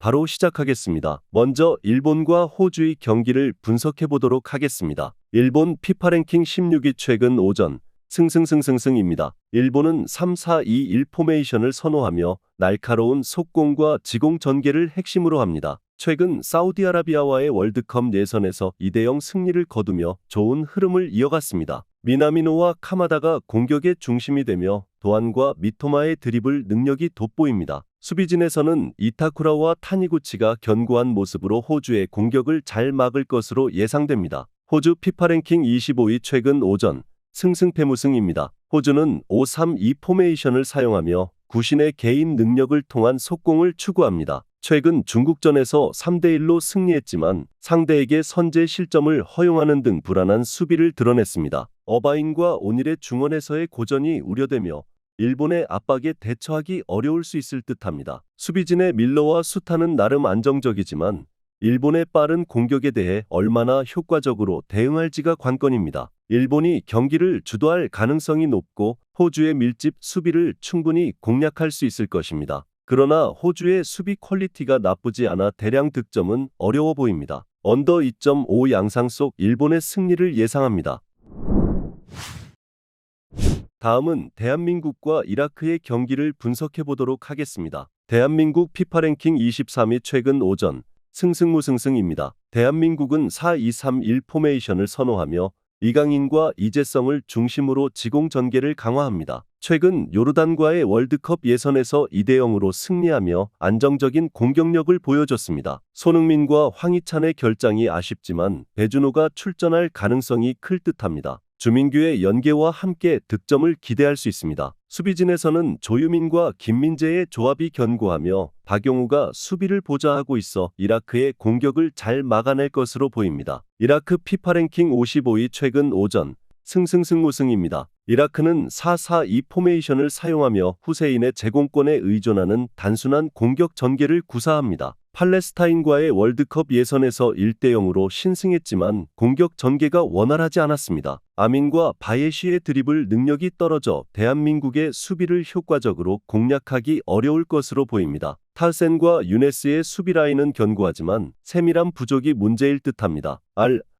바로 시작하겠습니다. 먼저 일본과 호주의 경기를 분석해 보도록 하겠습니다. 일본 피파 랭킹 16위 최근 오전 승승승승승입니다. 일본은 3-4-2-1 포메이션을 선호하며 날카로운 속공과 지공 전개를 핵심으로 합니다. 최근 사우디아라비아와의 월드컵 예선에서 2대0 승리를 거두며 좋은 흐름을 이어갔습니다. 미나미노와 카마다가 공격의 중심이 되며 도안과 미토마의 드리블 능력이 돋보입니다. 수비진에서는 이타쿠라와 타니구치가 견고한 모습으로 호주의 공격을 잘 막을 것으로 예상됩니다. 호주 피파 랭킹 25위 최근 오전 승승패무승입니다. 호주는 5-3-2 포메이션을 사용하며 구신의 개인 능력을 통한 속공을 추구합니다. 최근 중국전에서 3대1로 승리했지만 상대에게 선제 실점을 허용하는 등 불안한 수비를 드러냈습니다. 어바인과 오닐의 중원에서의 고전이 우려되며 일본의 압박에 대처하기 어려울 수 있을 듯합니다. 수비진의 밀러와 수타는 나름 안정적이지만 일본의 빠른 공격에 대해 얼마나 효과적으로 대응할지가 관건입니다. 일본이 경기를 주도할 가능성이 높고 호주의 밀집 수비를 충분히 공략할 수 있을 것입니다. 그러나 호주의 수비 퀄리티가 나쁘지 않아 대량 득점은 어려워 보입니다. 언더 2.5 양상 속 일본의 승리를 예상합니다. 다음은 대한민국과 이라크의 경기를 분석해 보도록 하겠습니다. 대한민국 피파 랭킹 23위 최근 오전 승승무승승입니다. 대한민국은 4-2-3-1 포메이션을 선호하며 이강인과 이재성을 중심으로 지공 전개를 강화합니다. 최근 요르단과의 월드컵 예선에서 2대0으로 승리하며 안정적인 공격력을 보여줬습니다. 손흥민과 황희찬의 결장이 아쉽지만 배준호가 출전할 가능성이 클 듯합니다. 주민규의 연계와 함께 득점을 기대할 수 있습니다. 수비진에서는 조유민과 김민재의 조합이 견고하며 박용우가 수비를 보좌하고 있어 이라크의 공격을 잘 막아낼 것으로 보입니다. 이라크 피파 랭킹 55위 최근 오전 승승승무승입니다. 이라크는 4-4-2 포메이션을 사용하며 후세인의 제공권에 의존하는 단순한 공격 전개를 구사합니다. 팔레스타인과의 월드컵 예선에서 1대0으로 신승했지만 공격 전개가 원활하지 않았습니다. 아민과 바예시의 드리블 능력이 떨어져 대한민국의 수비를 효과적으로 공략하기 어려울 것으로 보입니다. 탈센과 유네스의 수비 라인은 견고하지만 세밀한 부족이 문제일 듯합니다.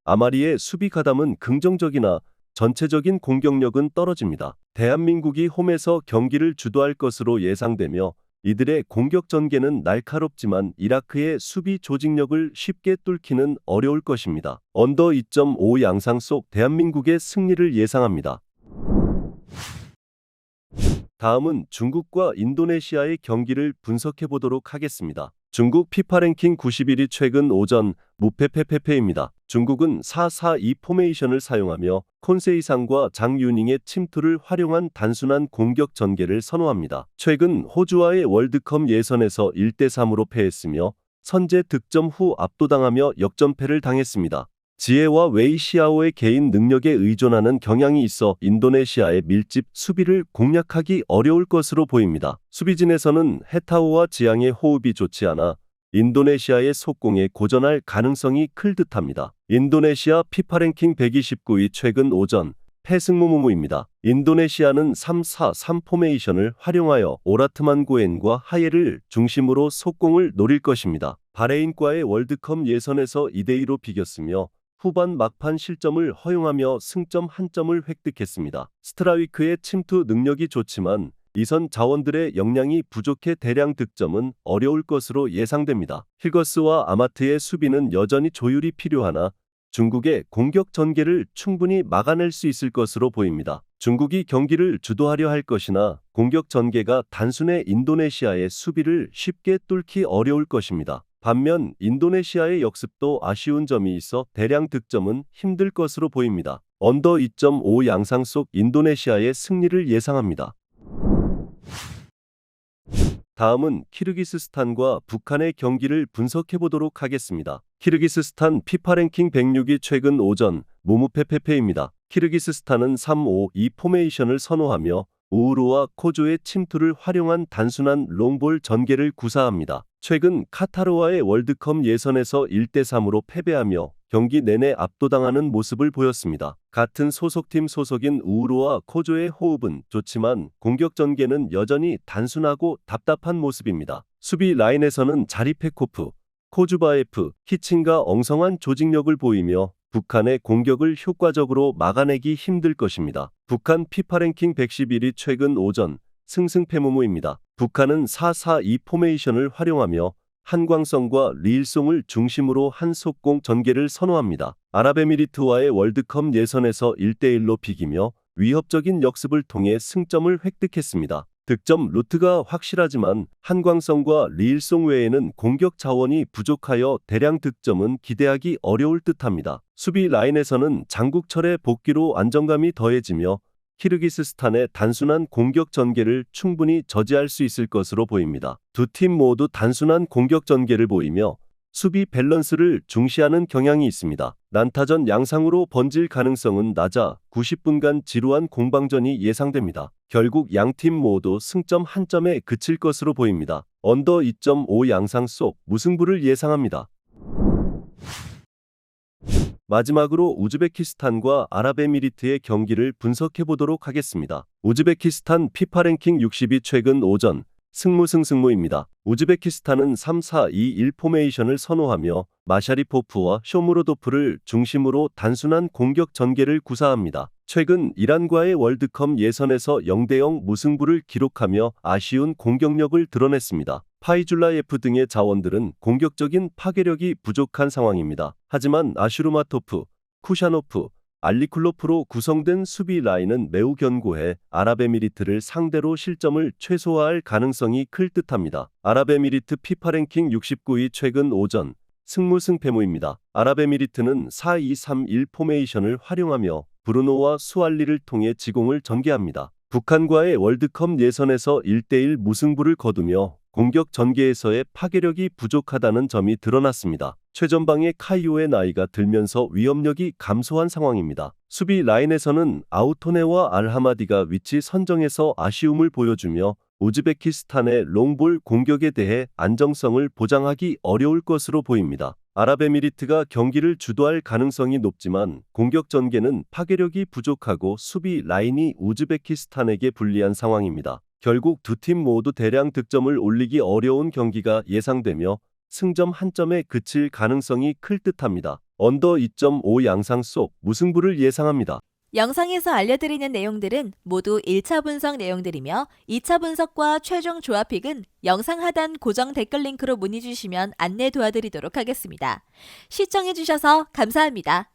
아마리의 수비 가담은 긍정적이나 전체적인 공격력은 떨어집니다. 대한민국이 홈에서 경기를 주도할 것으로 예상되며 이들의 공격 전개는 날카롭지만 이라크의 수비 조직력을 쉽게 뚫기는 어려울 것입니다. 언더 2.5 양상 속 대한민국의 승리를 예상합니다. 다음은 중국과 인도네시아의 경기를 분석해 보도록 하겠습니다. 중국 피파 랭킹 91위 최근 오전 무패패패패입니다. 중국은 4-4-2 포메이션을 사용하며 콘세이상과 장유닝의 침투를 활용한 단순한 공격 전개를 선호합니다. 최근 호주와의 월드컵 예선에서 1대3으로 패했으며 선제 득점 후 압도당하며 역전패를 당했습니다. 지혜와 웨이시아오의 개인 능력에 의존하는 경향이 있어 인도네시아의 밀집 수비를 공략하기 어려울 것으로 보입니다. 수비진에서는 헤타오와 지앙의 호흡이 좋지 않아 인도네시아의 속공에 고전할 가능성이 클 듯합니다. 인도네시아 피파 랭킹 129위 최근 오전 패승무무무입니다. 인도네시아는 3-4-3 포메이션을 활용하여 오라트만 고엔과 하예를 중심으로 속공을 노릴 것입니다. 바레인과의 월드컵 예선에서 2대2로 비겼으며 후반 막판 실점을 허용하며 승점 1점을 획득했습니다. 스트라위크의 침투 능력이 좋지만 이선 자원들의 역량이 부족해 대량 득점은 어려울 것으로 예상됩니다. 힐거스와 아마트의 수비는 여전히 조율이 필요하나 중국의 공격 전개를 충분히 막아낼 수 있을 것으로 보입니다. 중국이 경기를 주도하려 할 것이나 공격 전개가 단순해 인도네시아의 수비를 쉽게 뚫기 어려울 것입니다. 반면 인도네시아의 역습도 아쉬운 점이 있어 대량 득점은 힘들 것으로 보입니다. 언더 2.5 양상 속 인도네시아의 승리를 예상합니다. 다음은 키르기스스탄과 북한의 경기를 분석해 보도록 하겠습니다. 키르기스스탄 피파 랭킹 106위 최근 오전 무무패패패입니다. 키르기스스탄은 3-5-2 포메이션을 선호하며 우루와 코조의 침투를 활용한 단순한 롱볼 전개를 구사합니다. 최근 카타르와의 월드컵 예선에서 1대3으로 패배하며 경기 내내 압도당하는 모습을 보였습니다. 같은 소속팀 소속인 우루와 코조의 호흡은 좋지만 공격 전개는 여전히 단순하고 답답한 모습입니다. 수비 라인에서는 자리페코프, 코주바예프, 키친가 엉성한 조직력을 보이며 북한의 공격을 효과적으로 막아내기 힘들 것입니다. 북한 피파 랭킹 111위 최근 오전 승승패무무입니다. 북한은 4-4-2 포메이션을 활용하며 한광성과 리일송을 중심으로 한 속공 전개를 선호합니다. 아랍에미리트와의 월드컵 예선에서 1대1로 비기며 위협적인 역습을 통해 승점을 획득했습니다. 득점 루트가 확실하지만 한광성과 리일송 외에는 공격 자원이 부족하여 대량 득점은 기대하기 어려울 듯합니다. 수비 라인에서는 장국철의 복귀로 안정감이 더해지며 키르기스스탄의 단순한 공격 전개를 충분히 저지할 수 있을 것으로 보입니다. 두 팀 모두 단순한 공격 전개를 보이며 수비 밸런스를 중시하는 경향이 있습니다. 난타전 양상으로 번질 가능성은 낮아 90분간 지루한 공방전이 예상됩니다. 결국 양팀 모두 승점 한 점에 그칠 것으로 보입니다. 언더 2.5 양상 속 무승부를 예상합니다. 마지막으로 우즈베키스탄과 아랍에미리트의 경기를 분석해 보도록 하겠습니다. 우즈베키스탄 피파 랭킹 60위 최근 오전 승무입니다. 우즈베키스탄은 3-4-2-1 포메이션을 선호하며 마샤리포프와 쇼무로도프를 중심으로 단순한 공격 전개를 구사합니다. 최근 이란과의 월드컵 예선에서 0대0 무승부를 기록하며 아쉬운 공격력을 드러냈습니다. 파이줄라예프 등의 자원들은 공격적인 파괴력이 부족한 상황입니다. 하지만 아슈르마토프, 쿠샤노프, 알리쿨로프로 구성된 수비 라인은 매우 견고해 아랍에미리트를 상대로 실점을 최소화할 가능성이 클 듯합니다. 아랍에미리트 피파 랭킹 69위 최근 오전 승무입니다. 아랍에미리트는 4-2-3-1 포메이션을 활용하며 브루노와 수알리를 통해 지공을 전개합니다. 북한과의 월드컵 예선에서 1대1 무승부를 거두며 공격 전개에서의 파괴력이 부족하다는 점이 드러났습니다. 최전방의 카이오의 나이가 들면서 위협력이 감소한 상황입니다. 수비 라인에서는 아우토네와 알하마디가 위치 선정에서 아쉬움을 보여주며 우즈베키스탄의 롱볼 공격에 대해 안정성을 보장하기 어려울 것으로 보입니다. 아랍에미리트가 경기를 주도할 가능성이 높지만 공격 전개는 파괴력이 부족하고 수비 라인이 우즈베키스탄에게 불리한 상황입니다. 결국 두 팀 모두 대량 득점을 올리기 어려운 경기가 예상되며 승점 한 점에 그칠 가능성이 클 듯합니다. 언더 2.5 양상 속 무승부를 예상합니다. 영상에서 알려드리는 내용들은 모두 1차 분석 내용들이며 2차 분석과 최종 조합픽은 영상 하단 고정 댓글 링크로 문의 주시면 안내 도와드리도록 하겠습니다. 시청해주셔서 감사합니다.